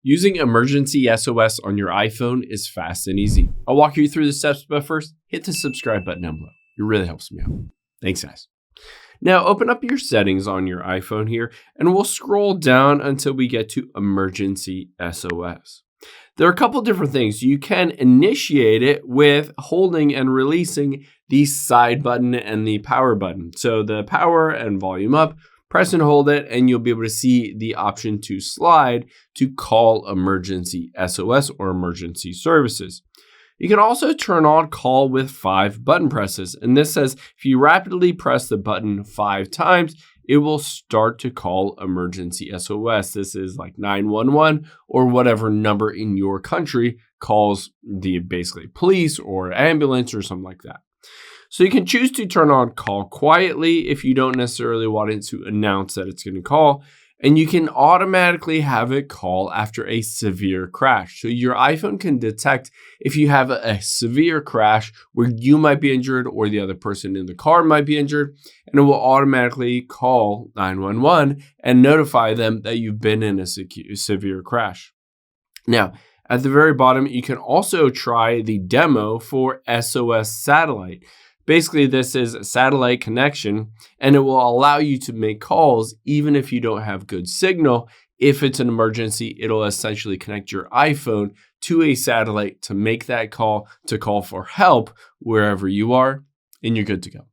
Using Emergency SOS on your iPhone is fast and easy. I'll walk you through the steps, but first, hit the subscribe button down below. It really helps me out. Thanks, guys. Now, open up your settings on your iPhone here, and we'll scroll down until we get to Emergency SOS. There are a couple different things. You can initiate it with holding and releasing the side button and the power button. So the power and volume up, press and hold it, and you'll be able to see the option to slide to call Emergency SOS or emergency services. You can also turn on call with 5 button presses. And this says if you rapidly press the button 5 times, it will start to call Emergency SOS. This is like 911 or whatever number in your country calls the basically police or ambulance or something like that. So you can choose to turn on call quietly if you don't necessarily want it to announce that it's going to call. And you can automatically have it call after a severe crash. So your iPhone can detect if you have a severe crash where you might be injured or the other person in the car might be injured, and it will automatically call 911 and notify them that you've been in a severe crash. Now, at the very bottom, you can also try the demo for SOS Satellite. Basically, this is a satellite connection, and it will allow you to make calls even if you don't have good signal. If it's an emergency, it'll essentially connect your iPhone to a satellite to make that call, to call for help wherever you are, and you're good to go.